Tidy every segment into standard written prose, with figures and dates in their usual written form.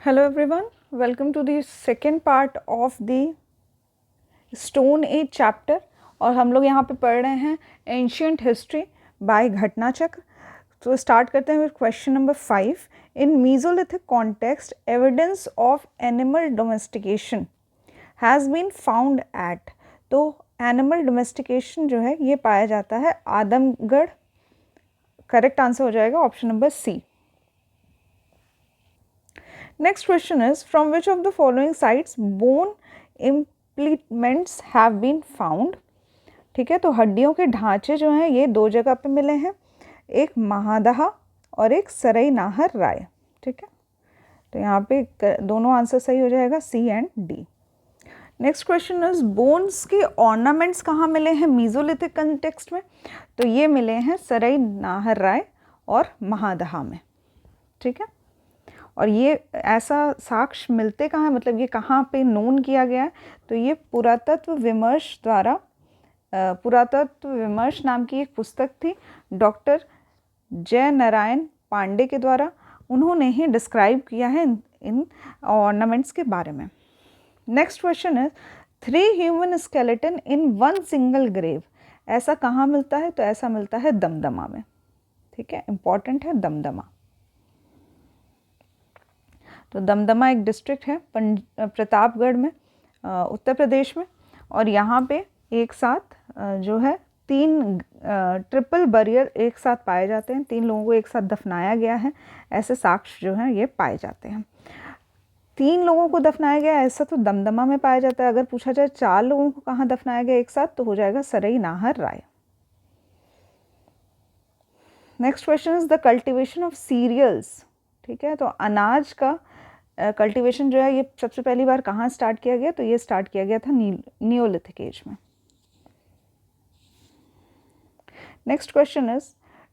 Hello everyone, welcome to the second part of the Stone Age chapter और हम लोग यहाँ पे पढ़ रहे हैं एंशियंट हिस्ट्री बाय घटना चक्र। तो स्टार्ट करते हैं with question number 5। In mesolithic context evidence of animal domestication has been found at. तो एनिमल डोमेस्टिकेशन जो है ये पाया जाता है आदमगढ़। करेक्ट आंसर हो जाएगा option number C. Next question is, from which of the following sites bone implements have been found? ठीक है, तो हड्डियों के ढांचे जो हैं ये दो जगह पे मिले हैं, एक महादहा और एक सरई नाहर राय। ठीक है, तो यहाँ पे दोनों आंसर सही हो जाएगा, C and D. Next question is, bones के ऑर्नामेंट्स कहाँ मिले हैं मीजोलिथिक कंटेक्स्ट में? तो ये मिले हैं सरई नाहर राय और महादहा में। ठीक है, और ये ऐसा साक्ष्य मिलते कहाँ है, मतलब ये कहाँ पे नोन किया गया है? तो ये पुरातत्व विमर्श द्वारा, पुरातत्व विमर्श नाम की एक पुस्तक थी डॉक्टर जय नारायण पांडे के द्वारा, उन्होंने ही डिस्क्राइब किया है इन ऑर्नामेंट्स के बारे में। नेक्स्ट क्वेश्चन है, 3 ह्यूमन स्केलेटन इन 1 सिंगल ग्रेव ऐसा कहाँ मिलता है? तो ऐसा मिलता है दमदमा में। ठीक है, इंपॉर्टेंट है दमदमा। तो दमदमा एक डिस्ट्रिक्ट है प्रतापगढ़ में, उत्तर प्रदेश में, और यहाँ पे एक साथ जो है 3 ट्रिपल बरियर एक साथ पाए जाते हैं। 3 लोगों को एक साथ दफनाया गया है, ऐसे साक्ष्य जो हैं ये पाए जाते हैं। 3 लोगों को दफनाया गया ऐसा तो दमदमा में पाया जाता है। अगर पूछा जाए 4 लोगों को कहाँ दफनाया गया एक साथ, तो हो जाएगा Sarai Nahar Rai. Next question is the cultivation of cereals. ठीक है, तो अनाज का कल्टीवेशन जो है ये सबसे पहली बार कहाँ स्टार्ट किया गया? तो ये स्टार्ट किया गया था नियोलिथिक एज में। Next question is,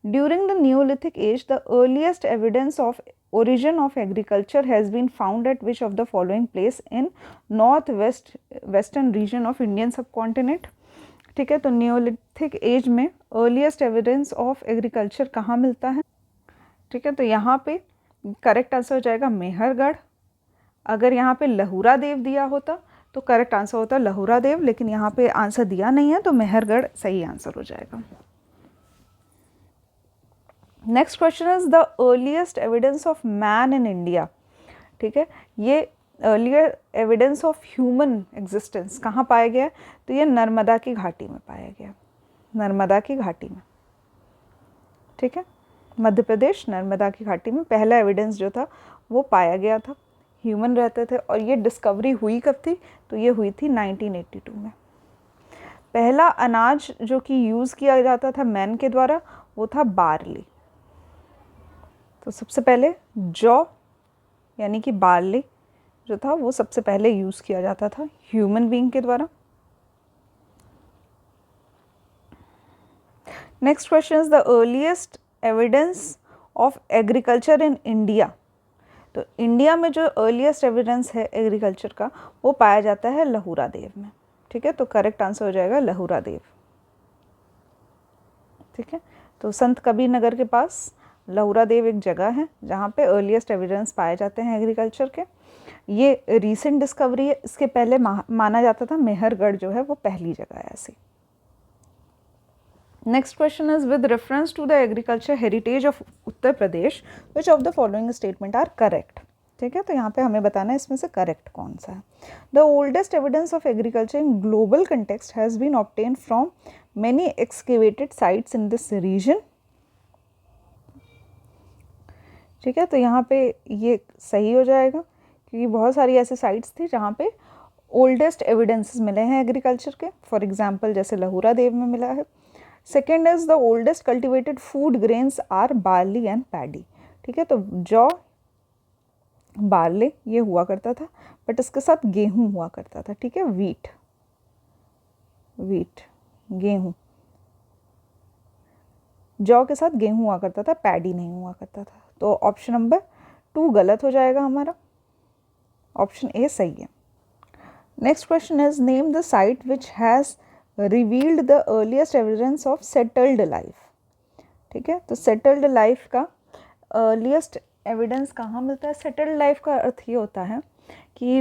during the neolithic age the earliest evidence of origin of agriculture has been found at which of the following place in north western region of Indian subcontinent. ठीक है, तो neolithic age में earliest evidence of agriculture कहाँ मिलता है? ठीक है, तो यहाँ पे करेक्ट आंसर हो जाएगा मेहरगढ़। अगर यहाँ पे लहुरा देव दिया होता तो करेक्ट आंसर होता लहुरा देव, लेकिन यहाँ पे आंसर दिया नहीं है तो मेहरगढ़ सही आंसर हो जाएगा। Next question is the earliest evidence of man in India. ठीक है, ये earlier evidence of human existence कहाँ पाया गया? तो ये नर्मदा की घाटी में पाया गया, नर्मदा की घाटी में। ठीक है, मध्य प्रदेश नर्मदा की घाटी में पहला एविडेंस जो था वो पाया गया था, ह्यूमन रहते थे। और ये डिस्कवरी हुई कब थी? तो ये हुई थी 1982 में। पहला अनाज जो कि यूज़ किया जाता था मैन के द्वारा वो था बार्ली। तो सबसे पहले जौ यानी कि बार्ली जो था वो सबसे पहले यूज़ किया जाता था ह्यूमन बीइंग के द्वारा। Next question is the earliest evidence of agriculture in India. तो इंडिया में जो अर्लीस्ट एविडेंस है एग्रीकल्चर का वो पाया जाता है लहुरा देव में। ठीक है, तो करेक्ट आंसर हो जाएगा लहुरा देव। ठीक है, तो संत कबीर नगर के पास लहुरा देव एक जगह है जहाँ पे अर्लीस्ट एविडेंस पाए जाते हैं एग्रीकल्चर के। ये रीसेंट डिस्कवरी है, इसके पहले माना जाता था मेहरगढ़ जो है वो पहली जगह है ऐसी। Next question is, with reference to the agriculture heritage of Uttar Pradesh which of the following statement are correct. ठीक है, तो यहाँ पे हमें बताना है इसमें से करेक्ट कौन सा है। The oldest evidence of agriculture in global context has been obtain from many excavated sites in this region. ठीक है, तो यहाँ पे ये सही हो जाएगा क्योंकि बहुत सारी ऐसे साइट्स थी जहाँ पे ओल्डेस्ट एविडेंसेस मिले हैं एग्रीकल्चर के। फॉर एग्जाम्पल जैसे लहुरा देव में मिला है। Second is the oldest cultivated food grains are barley and paddy. ठीक है, तो जौ बार्ले ये हुआ करता था, बट इसके साथ गेहूं हुआ करता था। ठीक है, वीट गेहूं, जौ के साथ गेहूं हुआ करता था, पैडी नहीं हुआ करता था। तो ऑप्शन नंबर 2 गलत हो जाएगा हमारा, ऑप्शन ए सही है। Next question is, name the site which has revealed the earliest evidence of settled life। ठीक है, तो settled life का अर्लीस्ट एविडेंस कहाँ मिलता है? सेटल्ड लाइफ का अर्थ ये होता है कि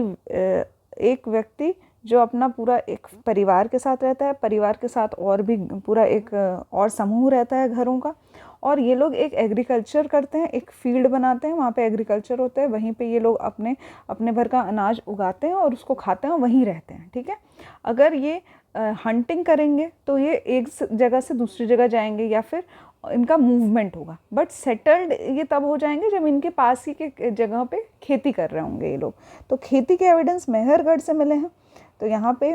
एक व्यक्ति जो अपना पूरा एक परिवार के साथ रहता है, परिवार के साथ और भी पूरा एक और समूह रहता है घरों का, और ये लोग एक एग्रीकल्चर करते हैं, एक फील्ड बनाते हैं, वहाँ पे एग्रीकल्चर होता है, वहीं पे ये लोग अपने अपने भर का अनाज उगाते हैं और उसको खाते हैं और वहीं रहते हैं, ठीक है। अगर ये हंटिंग करेंगे तो ये एक जगह से दूसरी जगह जाएंगे या फिर इनका मूवमेंट होगा, बट सेटल्ड ये तब हो जाएंगे जब इनके पास ही के जगह पे खेती कर रहे होंगे ये लोग। तो खेती के एविडेंस मेहरगढ़ से मिले हैं, तो यहाँ पे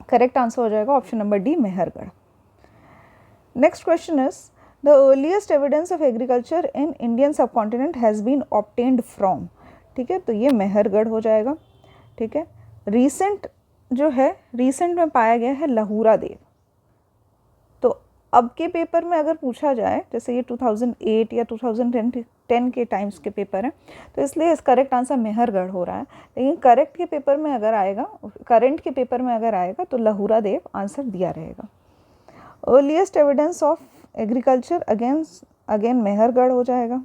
करेक्ट आंसर हो जाएगा option number D, Mehrgarh. Next question is the earliest evidence of agriculture in Indian subcontinent has been obtained from, ठीक है, तो ये मेहरगढ़ हो जाएगा, ठीक है। रिसेंट जो है, रिसेंट में पाया गया है लहूरा देव। तो अब के पेपर में अगर पूछा जाए, जैसे ये 2008 या 2010 के टाइम्स के पेपर हैं, तो इसलिए इस करेक्ट आंसर मेहरगढ़ हो रहा है, लेकिन करेक्ट के पेपर में अगर आएगा, करंट के पेपर में अगर आएगा तो लहूरा देव आंसर दिया रहेगा। Earliest evidence of agriculture again Mehrgarh हो जाएगा।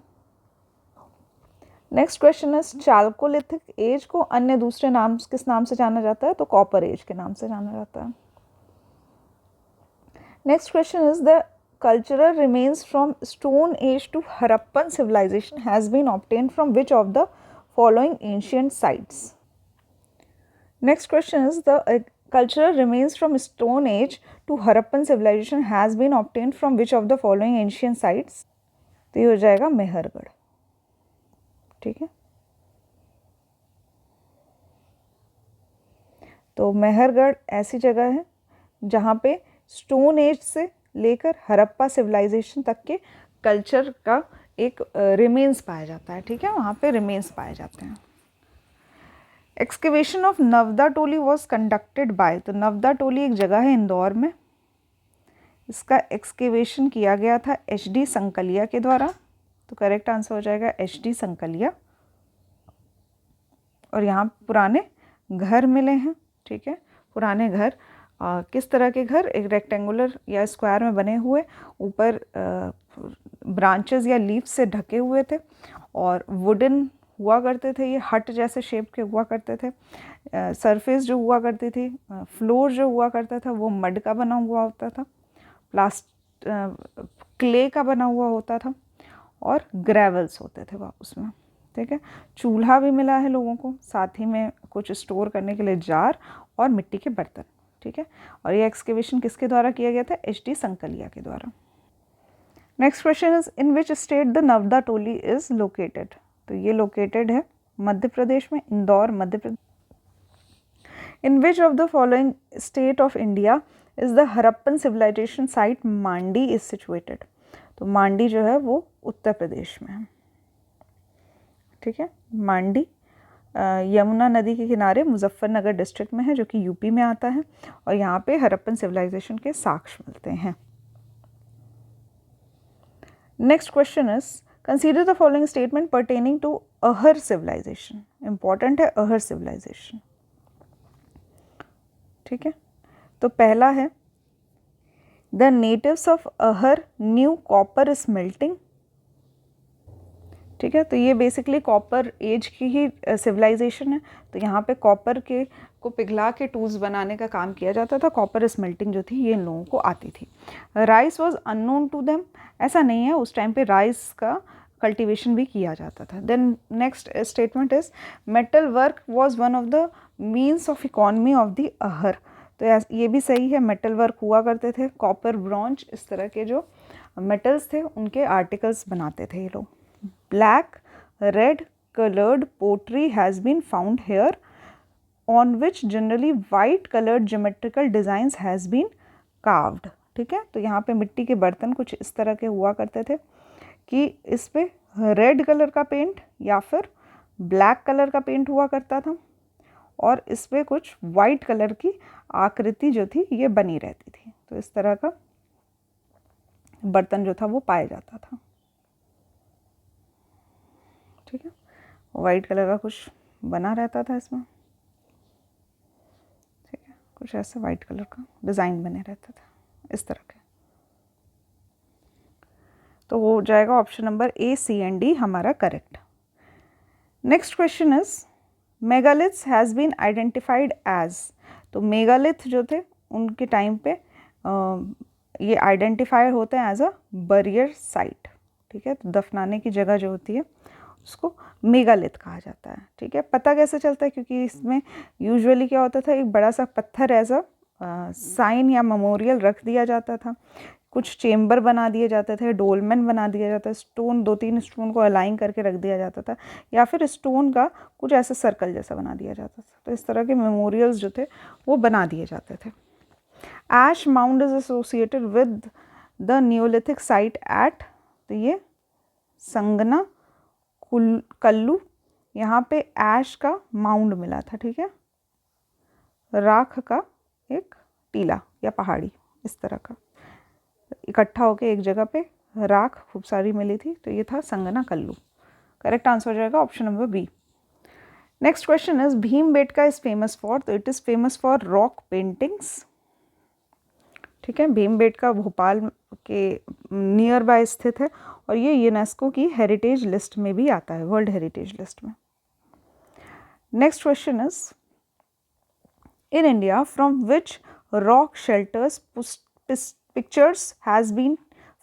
Next question is chalcolithic age को अन्य दूसरे नाम किस नाम से जाना जाता है? तो कॉपर एज के नाम से जाना जाता है। Next question is the cultural remains from Stone Age to Harappan civilization has been obtained from which of the following ancient sites? Next question is the cultural remains from Stone Age to Harappan civilization has been obtained from which of the following ancient sites? तो ये हो जाएगा मेहरगढ़, ठीक है। तो मेहरगढ़ ऐसी जगह है जहाँ पे स्टोन एज से लेकर हड़प्पा सिविलाइजेशन तक के कल्चर का एक रिमेन्स पाया जाता है, ठीक है, वहाँ पे रिमेन्स पाए जाते हैं। Excavation of Navdatoli was conducted by, तो नवदा टोली एक जगह है इंदौर में, इसका एक्सकेवेशन किया गया था HD संकलिया के द्वारा, तो करेक्ट आंसर हो जाएगा HD संकलिया। और यहाँ पुराने घर मिले हैं, ठीक है, पुराने घर किस तरह के घर? एक रेक्टेंगुलर या स्क्वायर में बने हुए, ऊपर ब्रांचेस या लीव्स से ढके हुए थे और वुडन हुआ करते थे, ये हट जैसे शेप के हुआ करते थे। सरफेस जो हुआ करती थी, फ्लोर जो हुआ करता था वो मड का बना हुआ होता था, क्ले का बना हुआ होता था और ग्रेवल्स होते थे वह उसमें, ठीक है। चूल्हा भी मिला है लोगों को, साथ ही में कुछ स्टोर करने के लिए जार और मिट्टी के बर्तन, ठीक है। और ये एक्सकेवेशन किसके द्वारा किया गया था? HD संकलिया के द्वारा। Next question is in which state the Navdatoli is located, तो ये लोकेटेड है मध्य प्रदेश में, Indore Madhya Pradesh. In which of the following state of India is the Harappan civilization site Mandi is situated, तो मांडी जो है वो उत्तर प्रदेश में है, ठीक है। मांडी यमुना नदी के किनारे मुजफ्फरनगर डिस्ट्रिक्ट में है, जो कि यूपी में आता है, और यहाँ पे हड़प्पन सिविलाइजेशन के साक्ष्य मिलते हैं। Next question is consider the following statement pertaining to Ahar civilization, important है अहर सिविलाइजेशन, ठीक है। तो पहला है the natives of Ahar knew copper smelting, ठीक है, तो ये बेसिकली कॉपर एज की ही सिविलाइजेशन है। तो यहाँ पे कॉपर के को पिघला के टूल्स बनाने का काम किया जाता था, कॉपर स्मेल्टिंग जो थी ये इन लोगों को आती थी। Rice was unknown to them, ऐसा नहीं है, उस टाइम पे राइस का कल्टीवेशन भी किया जाता था। Then next statement is metal work was one of the means of economy of the Ahar, तो ये भी सही है, मेटल वर्क हुआ करते थे, कॉपर ब्रॉन्ज इस तरह के जो मेटल्स थे उनके आर्टिकल्स बनाते थे ये लोग। Black, red colored pottery has been found here on which generally white colored geometrical designs has been carved, ठीक है। तो यहाँ पे मिट्टी के बर्तन कुछ इस तरह के हुआ करते थे कि इस पे रेड कलर का पेंट या फिर ब्लैक कलर का पेंट हुआ करता था और इस पे कुछ वाइट कलर की आकृति जो थी ये बनी रहती थी। तो इस तरह का बर्तन जो था वो पाया जाता था, ठीक है। वाइट कलर का कुछ बना रहता था इसमें, ठीक है, कुछ ऐसा वाइट कलर का डिज़ाइन बने रहता था इस तरह के। तो वो हो जाएगा option number A, C and D हमारा correct. Next question is megaliths has been identified as. तो मेगालिथ जो थे उनके टाइम पे ये आइडेंटिफाई होते हैं एज अ बरियर साइट। ठीक है, तो दफनाने की जगह जो होती है उसको मेगालिथ कहा जाता है। ठीक है, पता कैसे चलता है, क्योंकि इसमें यूजुअली क्या होता था, एक बड़ा सा पत्थर एज अ साइन या मेमोरियल रख दिया जाता था, कुछ चेम्बर बना दिए जाते थे, डोलमेन बना दिया जाता है, स्टोन 2-3 स्टोन को अलाइन करके रख दिया जाता था, या फिर स्टोन का कुछ ऐसा सर्कल जैसा बना दिया जाता था। तो इस तरह के मेमोरियल्स जो थे वो बना दिए जाते थे। Ash mound is associated with the neolithic site at, तो ये संगना कल्लू, यहाँ पे ऐश का माउंड मिला था। ठीक है, राख का एक टीला या पहाड़ी इस तरह का इकट्ठा होके एक जगह पे राख खूब सारी मिली थी, तो ये था संगना कल्लू। करेक्ट आंसर हो जाएगा option number B. Next question is Bhimbetka is famous for, तो it is famous for rock paintings. ठीक है, भीमबेटका भोपाल के नियर बाय स्थित है और ये यूनेस्को की हेरिटेज लिस्ट में भी आता है, वर्ल्ड हेरिटेज लिस्ट में। Next question is in India from which rock shelters pictures has been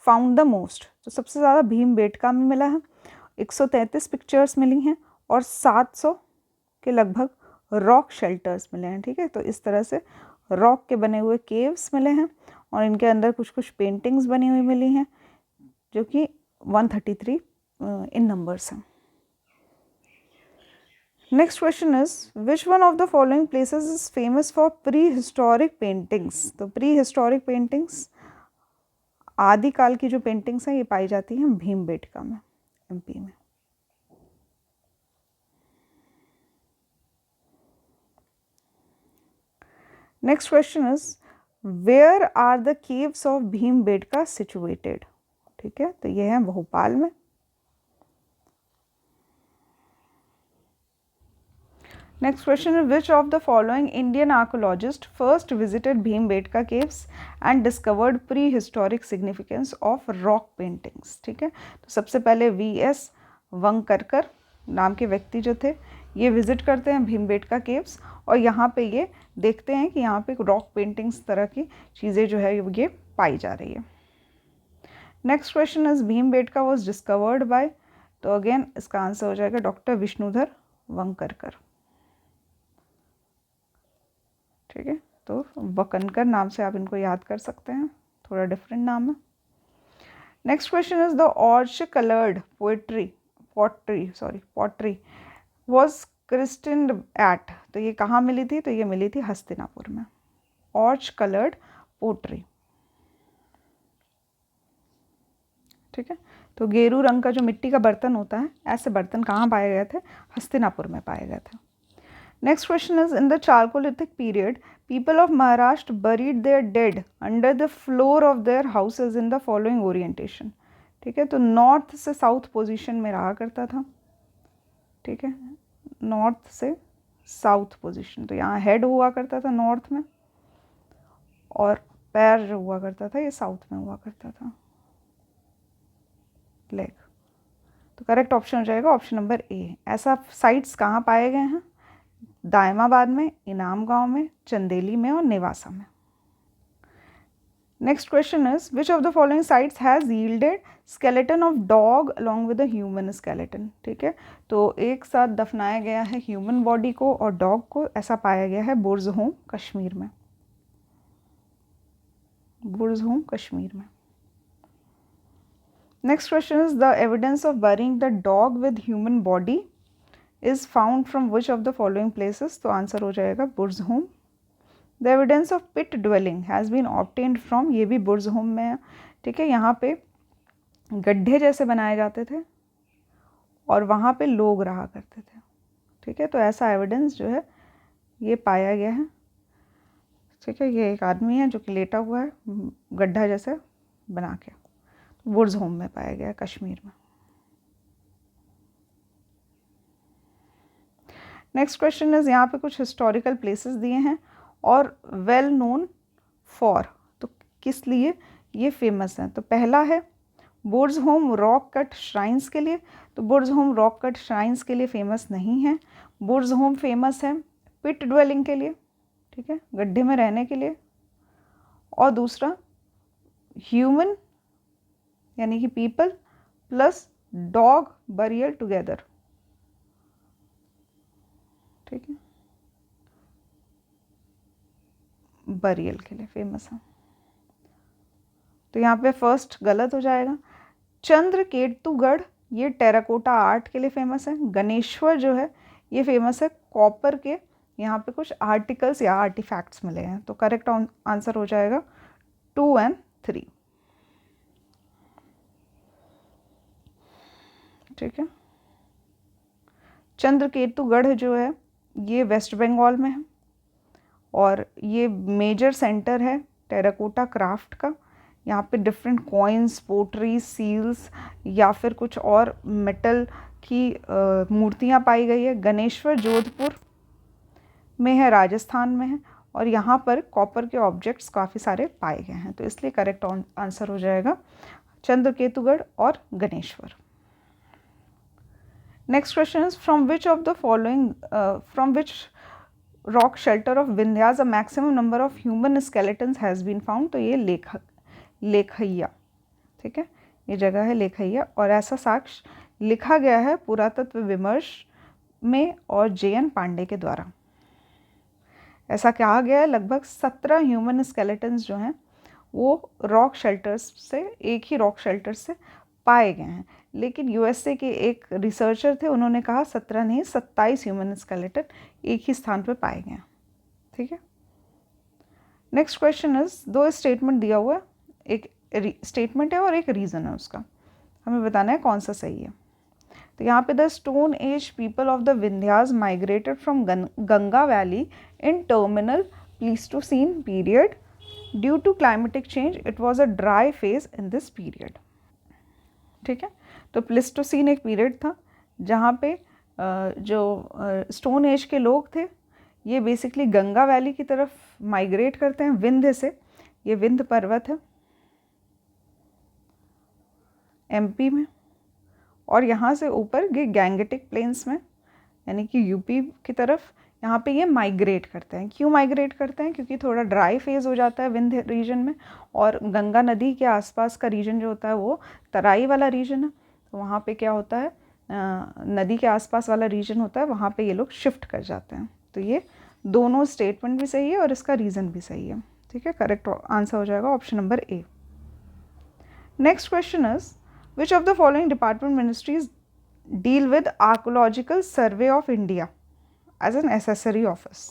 found the most. तो सबसे ज़्यादा भीमबेटका में मिला है, 133 पिक्चर्स मिली हैं और 700 के लगभग रॉक शेल्टर्स मिले हैं। ठीक है, तो इस तरह से रॉक के बने हुए केव्स मिले हैं और इनके अंदर कुछ कुछ पेंटिंग्स बनी हुई मिली हैं जो कि 133 इन नंबर्स हैं। Next question is which one of the following places is famous for pre historic paintings. तो प्री हिस्टोरिक पेंटिंग्स, आदिकाल की जो पेंटिंग्स हैं ये पाई जाती हैं भीमबेटका में, एमपी में। Next question is where are the caves of Bhimbetka situated. ठीक है, तो ये है भोपाल में। Next question is which of the following Indian archaeologist first visited Bhimbetka caves and discovered prehistoric significance of rock paintings. ठीक है, तो सबसे पहले वी.एस. वंकरकर नाम के व्यक्ति जो थे ये विजिट करते हैं भीमबेटका केव्स और यहाँ पे ये देखते हैं कि यहाँ पे रॉक पेंटिंग्स तरह की चीज़ें जो है ये पाई जा रही है। Next question is Bhimbetka was discovered by, तो अगेन इसका आंसर हो जाएगा डॉक्टर विष्णुधर वंकरकर। ठीक है, तो वकनकर नाम से आप इनको याद कर सकते हैं, थोड़ा डिफरेंट नाम है। नेक्स्ट क्वेश्चन इज द ऑर्च coloured pottery was christened at, तो ये कहाँ मिली थी, तो ये मिली थी हस्तिनापुर में, ऑर्च कलर्ड पोट्री। ठीक है, तो गेरू रंग का जो मिट्टी का बर्तन होता है, ऐसे बर्तन कहाँ पाए गए थे, हस्तिनापुर में पाए गए थे। Next question is in the chalcolithic period people of Maharashtra buried their dead under the floor of their houses in the following orientation. ठीक है, तो नॉर्थ से साउथ पोजीशन में रहा करता था। ठीक है, नॉर्थ से साउथ पोजीशन, तो यहाँ हेड हुआ करता था नॉर्थ में और पैर जो हुआ करता था ये साउथ में हुआ करता था, लेग। तो करेक्ट ऑप्शन हो जाएगा ऑप्शन नंबर ए। ऐसा साइट्स कहाँ पाए गए हैं, दायमाबाद में, इनाम गांव में, चंदेली में और नेवासा में। Next question is which of the following sites has yielded skeleton of dog along with the human skeleton. ठीक है, तो एक साथ दफनाया गया है ह्यूमन बॉडी को और डॉग को, ऐसा पाया गया है बुर्ज़होम कश्मीर में, बुर्ज़होम कश्मीर में। Next question is the evidence of burying the dog with human body is found from which of the following places, तो आंसर हो जाएगा Burzahom. The evidence of pit dwelling has been obtained from, ये भी बुर्ज़होम में है। ठीक है, यहाँ पे गड्ढे जैसे बनाए जाते थे और वहाँ पे लोग रहा करते थे। ठीक है, तो ऐसा एविडेंस जो है ये पाया गया है। ठीक है, ये एक आदमी है जो कि लेटा हुआ है गड्ढा जैसे बना के, बुर्ज़होम में पाया गया है कश्मीर में। नेक्स्ट क्वेश्चन इज यहाँ पे कुछ हिस्टोरिकल प्लेसेस दिए हैं और वेल नोन फॉर, तो किस लिए ये फेमस हैं। तो पहला है बुर्ज होम रॉक कट श्राइन्स के लिए, तो बुर्ज होम रॉक कट श्राइन्स के लिए फेमस नहीं है। बुर्ज होम फेमस है पिट ड्वेलिंग के लिए, ठीक है, गड्ढे में रहने के लिए। और दूसरा ह्यूमन यानी कि people plus dog burial together, ठीक है, बरियल के लिए फेमस है। तो यहाँ पे फर्स्ट गलत हो जाएगा। चंद्रकेतुगढ़ ये टेराकोटा आर्ट के लिए फेमस है। गणेश्वर जो है ये फेमस है कॉपर के, यहाँ पे कुछ आर्टिकल्स या आर्टिफैक्ट्स मिले हैं। तो करेक्ट आंसर हो जाएगा 2 और 3, ठीक है। चंद्रकेतुगढ़ जो है ये वेस्ट बंगाल में है और ये मेजर सेंटर है टेराकोटा क्राफ्ट का। यहाँ पे डिफरेंट कॉइन्स, पोट्री, सील्स या फिर कुछ और मेटल की मूर्तियाँ पाई गई है। गणेश्वर जोधपुर में है, राजस्थान में है, और यहाँ पर कॉपर के ऑब्जेक्ट्स काफ़ी सारे पाए गए हैं। तो इसलिए करेक्ट आंसर हो जाएगा चंद्रकेतुगढ़ और Ganeshwar. Next question is from which of the following from which rock shelter of Vindhyas a maximum number of human skeletons has been found. तो ये लेखैया, ठीक है, ये जगह है लेखैया, और ऐसा साक्ष्य लिखा गया है पुरातत्व विमर्श में और JN पांडे के द्वारा। ऐसा कहा गया है लगभग 17 ह्यूमन स्केलेटन्स जो हैं वो रॉक शेल्टर्स से, एक ही रॉक शेल्टर से पाए गए हैं। लेकिन USA के एक रिसर्चर थे, उन्होंने कहा 17 नहीं 27 ह्यूमन स्केलेटन एक ही स्थान पर पाए गए हैं, ठीक है। नेक्स्ट क्वेश्चन इज, दो स्टेटमेंट दिया हुआ है, एक स्टेटमेंट है और एक रीज़न है, उसका हमें बताना है कौन सा सही है। तो यहाँ पे the stone age people of the Vindhyas migrated from Ganga valley in terminal pleistocene period due to climatic change, it was a dry phase in this period, ठीक है। तो प्लीस्टोसीन एक पीरियड था जहाँ पे जो स्टोन एज के लोग थे ये बेसिकली गंगा वैली की तरफ माइग्रेट करते हैं विंध्य से। ये विंध्य पर्वत है MP में, और यहाँ से ऊपर ये गैंगेटिक प्लेन्स में यानी कि UP की तरफ यहाँ पे ये माइग्रेट करते हैं। क्यों माइग्रेट करते हैं? क्योंकि थोड़ा ड्राई फेज़ हो जाता है विंध्य रीजन में, और गंगा नदी के आसपास का रीजन जो होता है वो तराई वाला रीजन है। तो वहाँ पे क्या होता है, नदी के आसपास वाला रीजन होता है, वहाँ पे ये लोग शिफ्ट कर जाते हैं। तो ये दोनों स्टेटमेंट भी सही है और इसका रीज़न भी सही है, ठीक है। करेक्ट आंसर हो जाएगा option number A। Next question is, which of the following department ministries deal with archaeological survey of India as an accessory office.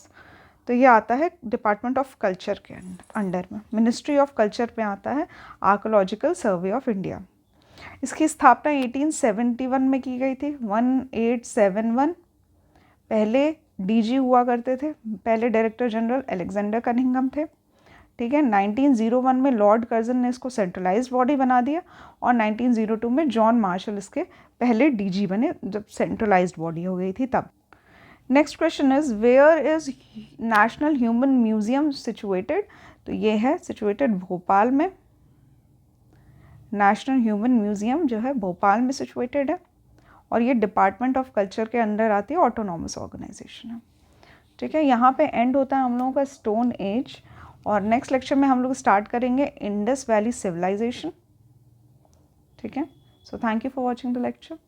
तो ये आता है डिपार्टमेंट ऑफ कल्चर के अंडर में, मिनिस्ट्री ऑफ कल्चर में आता है आर्कोलॉजिकल सर्वे ऑफ इंडिया। इसकी स्थापना 1871 में की गई थी, 1871। पहले DG हुआ करते थे, पहले डायरेक्टर जनरल अलेक्जेंडर कनिंघम थे, ठीक है। 1901 में लॉर्ड कर्जन ने इसको सेंट्रलाइज्ड बॉडी बना दिया, और 1902 में जॉन मार्शल इसके पहले DG बने जब सेंट्रलाइज्ड बॉडी हो गई थी तब। Next question is, where is national human museum situated. तो ये है सिचुएटेड भोपाल में। नेशनल ह्यूमन म्यूजियम जो है भोपाल में सिचुएटेड है, और ये डिपार्टमेंट ऑफ कल्चर के अंदर आती है, ऑटोनॉमस ऑर्गेनाइजेशन है, ठीक है। यहाँ पे एंड होता है हम लोगों का स्टोन एज, और नेक्स्ट लेक्चर में हम लोग स्टार्ट करेंगे इंडस वैली सिविलाइजेशन, ठीक है। So thank you for watching the lecture.